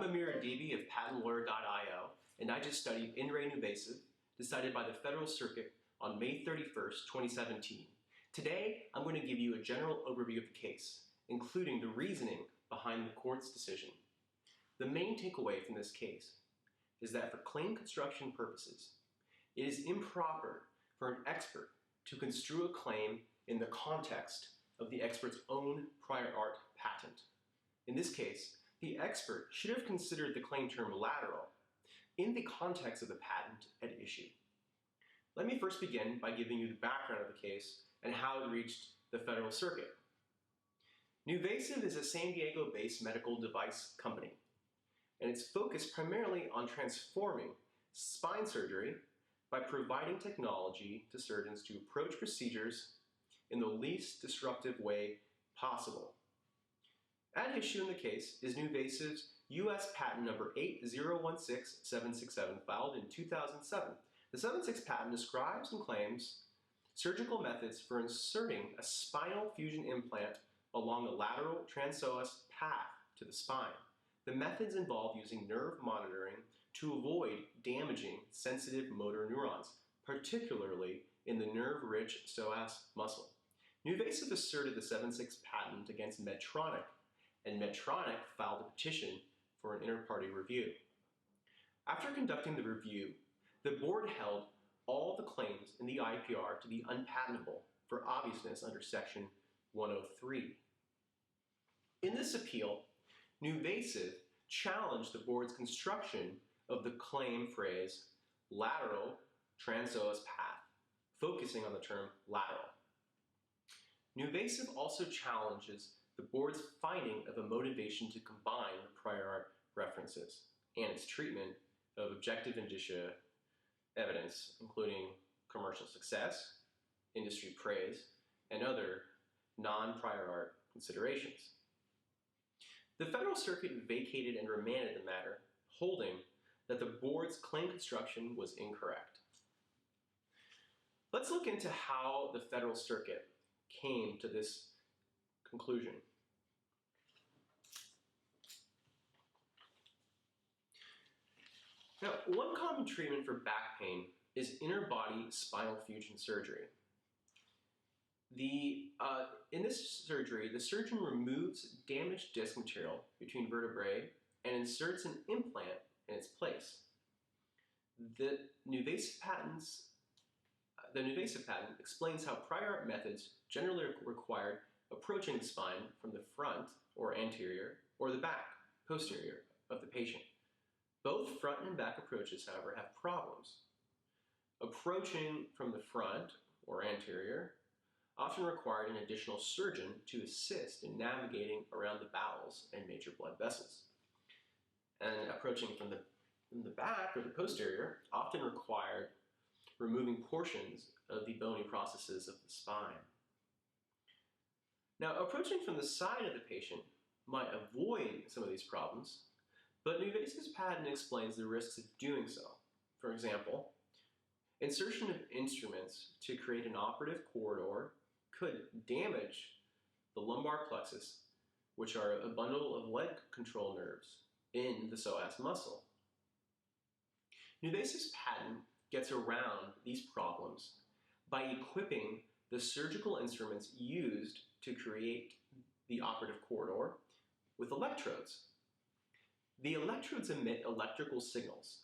Amir Adibi of Patentlawyer.io, and I just studied In Re NuVasive, decided by the Federal Circuit on May 31st, 2017. Today, I'm going to give you a general overview of the case, including the reasoning behind the court's decision. The main takeaway from this case is that for claim construction purposes, it is improper for an expert to construe a claim in the context of the expert's own prior art patent. In this case, the expert should have considered the claim term lateral in the context of the patent at issue. Let me first begin by giving you the background of the case and how it reached the Federal Circuit. NuVasive is a San Diego-based medical device company, and it's focused primarily on transforming spine surgery by providing technology to surgeons to approach procedures in the least disruptive way possible. At issue in the case is NuVasive's U.S. patent number 8016767 filed in 2007. The 76 patent describes and claims surgical methods for inserting a spinal fusion implant along the lateral transpsoas path to the spine. The methods involve using nerve monitoring to avoid damaging sensitive motor neurons, particularly in the nerve-rich psoas muscle. NuVasive asserted the 76 patent against Medtronic, and Medtronic filed a petition for an inter-party review. After conducting the review, the board held all the claims in the IPR to be unpatentable for obviousness under Section 103. In this appeal, NuVasive challenged the board's construction of the claim phrase lateral transpsoas path, focusing on the term lateral. NuVasive also challenges the board's finding of a motivation to combine the prior art references and its treatment of objective indicia evidence, including commercial success, industry praise, and other non-prior art considerations. The Federal Circuit vacated and remanded the matter, holding that the board's claim construction was incorrect. Let's look into how the Federal Circuit came to this conclusion. Now, one common treatment for back pain is interbody spinal fusion surgery. In this surgery, the surgeon removes damaged disc material between vertebrae and inserts an implant in its place. The NuVasive patent explains how prior art methods generally required approaching the spine from the front or anterior or the back, posterior of the patient. Both front and back approaches, however, have problems. Approaching from the front or anterior often required an additional surgeon to assist in navigating around the bowels and major blood vessels. And approaching from the back or the posterior often required removing portions of the bony processes of the spine. Now, approaching from the side of the patient might avoid some of these problems, but NuVasive's patent explains the risks of doing so. For example, insertion of instruments to create an operative corridor could damage the lumbar plexus, which are a bundle of leg control nerves in the psoas muscle. NuVasive's patent gets around these problems by equipping the surgical instruments used to create the operative corridor with electrodes. The electrodes emit electrical signals,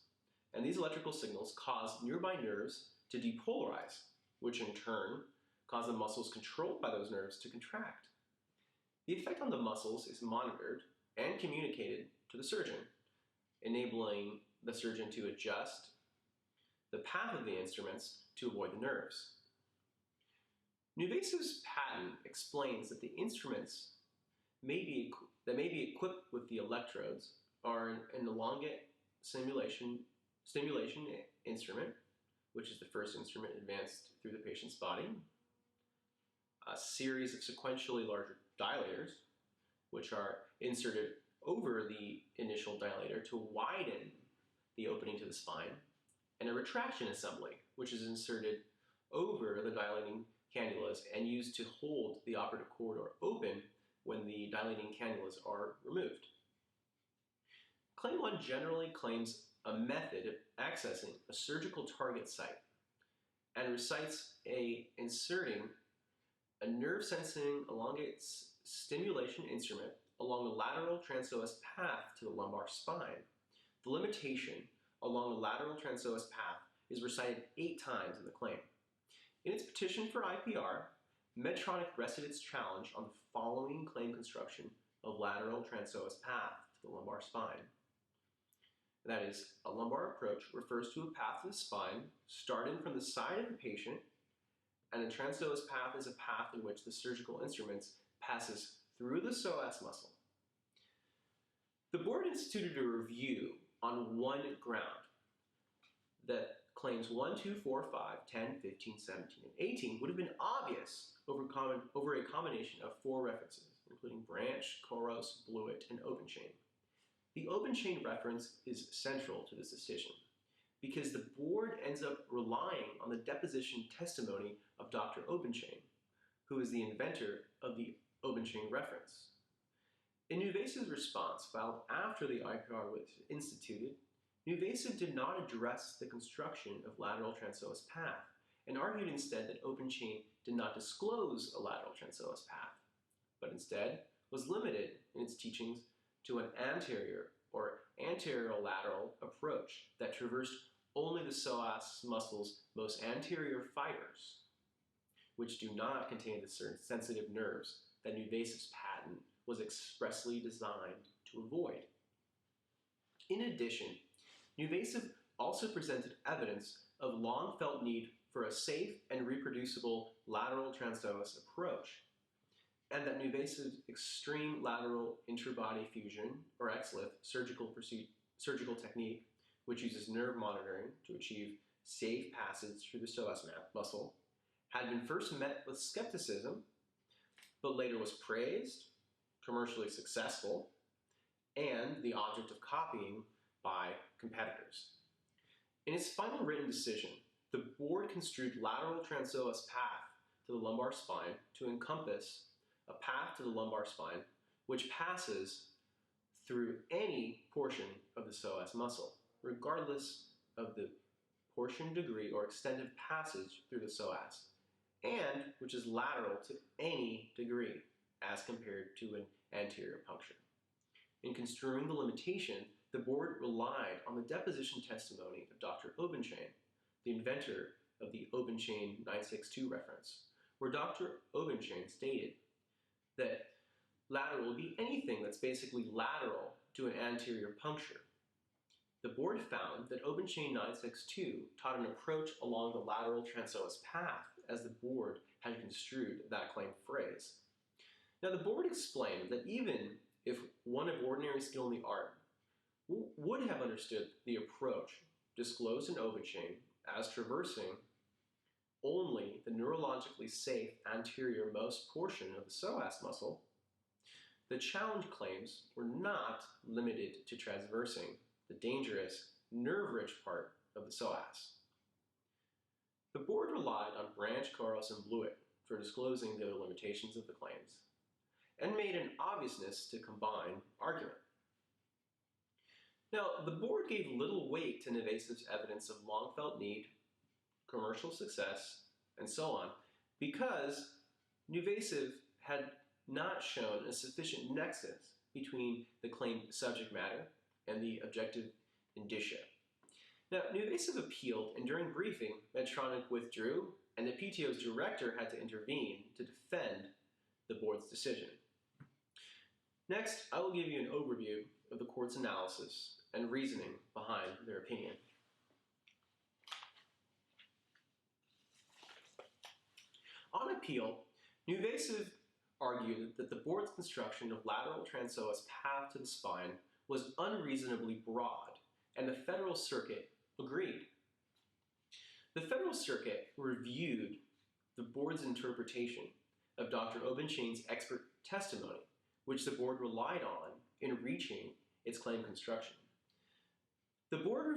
and these electrical signals cause nearby nerves to depolarize, which in turn cause the muscles controlled by those nerves to contract. The effect on the muscles is monitored and communicated to the surgeon, enabling the surgeon to adjust the path of the instruments to avoid the nerves. NuVasive's patent explains that the instruments that may be equipped with the electrodes are an elongate stimulation instrument, which is the first instrument advanced through the patient's body, a series of sequentially larger dilators, which are inserted over the initial dilator to widen the opening to the spine, and a retraction assembly, which is inserted over the dilating cannulas and used to hold the operative corridor open when the dilating cannulas are removed. Claim 1 generally claims a method of accessing a surgical target site and recites inserting a nerve-sensing elongated stimulation instrument along the lateral transpsoas path to the lumbar spine. The limitation along the lateral transpsoas path is recited 8 times in the claim. In its petition for IPR, Medtronic rested its challenge on the following claim construction of lateral transpsoas path to the lumbar spine. That is, a lumbar approach refers to a path to the spine starting from the side of the patient, and a transpsoas path is a path in which the surgical instruments passes through the psoas muscle. The board instituted a review on one ground, that claims 1, 2, 4, 5, 10, 15, 17, and 18 would have been obvious over a combination of 4 references, including branch, Koros, Blewett, and open chain. The open chain reference is central to this decision because the board ends up relying on the deposition testimony of Dr. Openchain, who is the inventor of the open chain reference. In NuVasive's response filed after the IPR was instituted, NuVasive did not address the construction of lateral transpsoas path and argued instead that open chain did not disclose a lateral transpsoas path, but instead was limited in its teachings to an anterior or anterolateral approach that traversed only the psoas muscle's most anterior fibers, which do not contain the sensitive nerves that NuVasive's patent was expressly designed to avoid. In addition, NuVasive also presented evidence of long-felt need for a safe and reproducible lateral transpsoas approach, and that NuVasive's extreme lateral interbody fusion, or XLIF, surgical technique, which uses nerve monitoring to achieve safe passage through the psoas muscle, had been first met with skepticism, but later was praised, commercially successful, and the object of copying by competitors. In its final written decision, the board construed lateral transpsoas path to the lumbar spine to encompass a path to the lumbar spine which passes through any portion of the psoas muscle, regardless of the portion, degree, or extent of passage through the psoas, and which is lateral to any degree as compared to an anterior puncture. In construing the limitation, the board relied on the deposition testimony of Dr. Openchain, the inventor of the Openchain 962 reference, where Dr. Openchain stated that lateral will be anything that's basically lateral to an anterior puncture. The board found that Openchain 962 taught an approach along the lateral transpsoas path as the board had construed that claimed phrase. Now, the board explained that even if one of ordinary skill in the art would have understood the approach disclosed in Openchain as traversing only the neurologically safe anterior-most portion of the psoas muscle, the challenge claims were not limited to traversing the dangerous, nerve-rich part of the psoas. The board relied on Branch, Koros, and Blewett for disclosing the limitations of the claims, and made an obviousness to combine argument. Now, the board gave little weight to NuVasive's evidence of long-felt need, commercial success, and so on, because NuVasive had not shown a sufficient nexus between the claimed subject matter and the objective indicia. Now, NuVasive appealed, and during briefing, Medtronic withdrew, and the PTO's director had to intervene to defend the board's decision. Next, I will give you an overview of the court's analysis and reasoning behind their opinion. On appeal, NuVasive argued that the board's construction of lateral transpsoas path to the spine was unreasonably broad, and the Federal Circuit agreed. The Federal Circuit reviewed the board's interpretation of Dr. Openchain's expert testimony, which the board relied on in reaching its claim construction. The Federal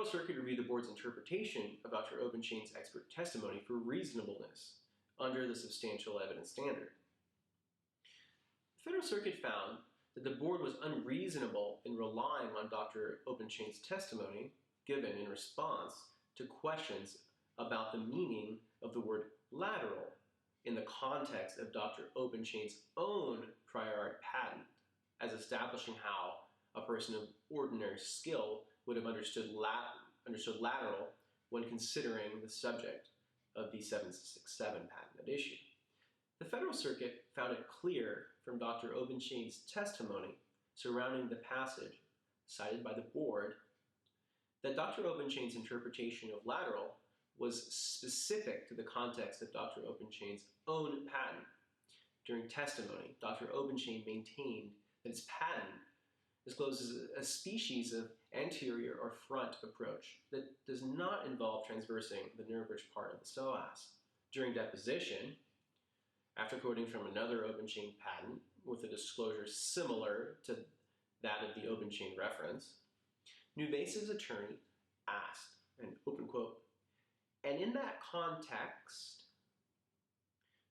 Circuit reviewed the board's interpretation of Dr. Openchain's expert testimony for reasonableness under the substantial evidence standard. The Federal Circuit found that the board was unreasonable in relying on Dr. Openchain's testimony given in response to questions about the meaning of the word lateral in the context of Dr. Openchain's own prior art patent, as establishing how a person of ordinary skill would have understood lateral when considering the subject of the 767 patent at issue. The Federal Circuit found it clear from Dr. Openchain's testimony surrounding the passage cited by the board that Dr. Openchain's interpretation of lateral was specific to the context of Dr. Openchain's own patent. During testimony, Dr. Openchain maintained that his patent discloses a species of anterior or front approach that does not involve transversing the nerve-rich part of the psoas. During deposition, after quoting from another Openchain patent with a disclosure similar to that of the Openchain reference, NuVasive's attorney asked, and open quote, "And in that context,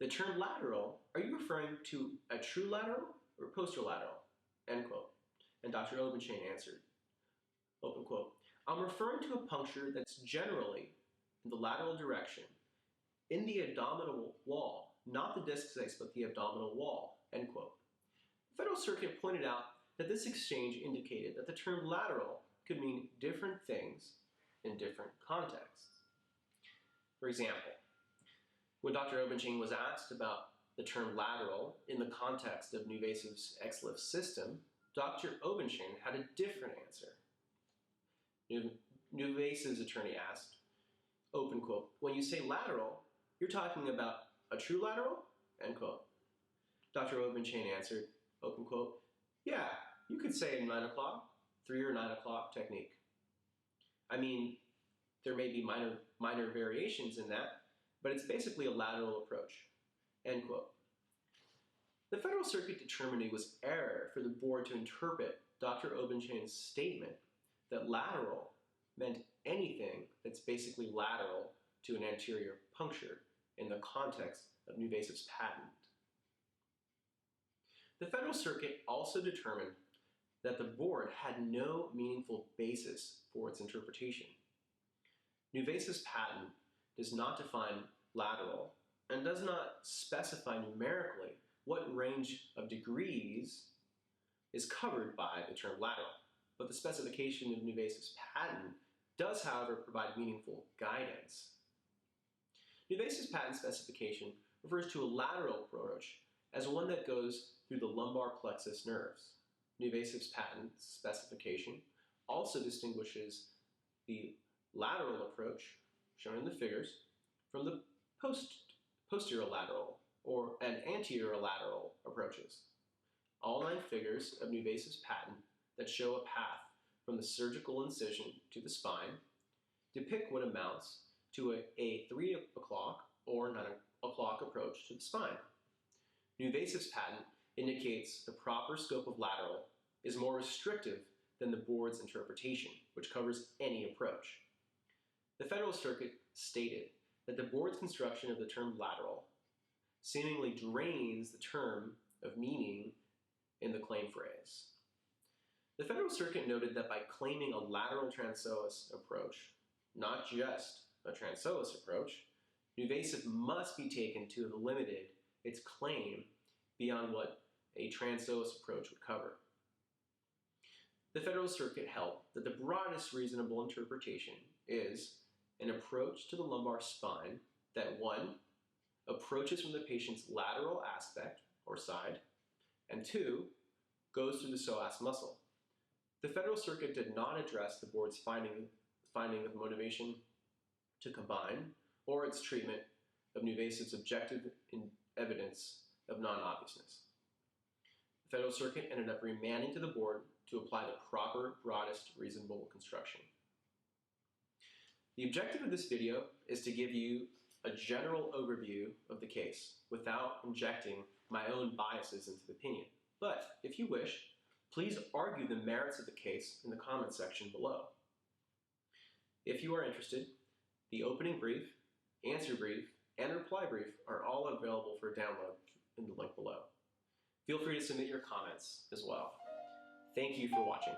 the term lateral, are you referring to a true lateral or posterolateral?" End quote. And Dr. Openchain answered, open quote, "I'm referring to a puncture that's generally in the lateral direction, in the abdominal wall, not the disc space, but the abdominal wall," end quote. The Federal Circuit pointed out that this exchange indicated that the term lateral could mean different things in different contexts. For example, when Dr. Openchain was asked about the term lateral in the context of NuVasive's XLIF system, Dr. Openchain had a different answer. NuVasive's attorney asked, open quote, "When you say lateral, you're talking about a true lateral?" End quote. Dr. Openchain answered, open quote, "Yeah, you could say 9 o'clock, 3 or 9 o'clock technique. I mean, there may be minor variations in that, but it's basically a lateral approach," end quote. The Federal Circuit determined it was error for the board to interpret Dr. Openchain's statement that lateral meant anything that's basically lateral to an anterior puncture in the context of NuVasive's patent. The Federal Circuit also determined that the board had no meaningful basis for its interpretation. NuVasive's patent does not define lateral and does not specify numerically what range of degrees is covered by the term lateral, but the specification of NuVasive's patent does, however, provide meaningful guidance. NuVasive's patent specification refers to a lateral approach as one that goes through the lumbar plexus nerves. NuVasive's patent specification also distinguishes the lateral approach, shown in the figures, from the posterolateral and anterolateral approaches. All 9 figures of NuVasive's patent that show a path from the surgical incision to the spine depict what amounts to a 3 o'clock or 9 o'clock approach to the spine. NuVasive's patent indicates the proper scope of lateral is more restrictive than the board's interpretation, which covers any approach. The Federal Circuit stated that the board's construction of the term lateral seemingly drains the term of meaning in the claim phrase. The Federal Circuit noted that by claiming a lateral transpsoas approach, not just a transpsoas approach, NuVasive must be taken to have limited its claim beyond what a transpsoas approach would cover. The Federal Circuit held that the broadest reasonable interpretation is an approach to the lumbar spine that 1, approaches from the patient's lateral aspect or side, and 2, goes through the psoas muscle. The Federal Circuit did not address the board's finding of motivation to combine or its treatment of NuVasive's objective evidence of non-obviousness. The Federal Circuit ended up remanding to the board to apply the proper, broadest reasonable construction. The objective of this video is to give you a general overview of the case without injecting my own biases into the opinion. But if you wish, please argue the merits of the case in the comments section below. If you are interested, the opening brief, answer brief, and reply brief are all available for download in the link below. Feel free to submit your comments as well. Thank you for watching.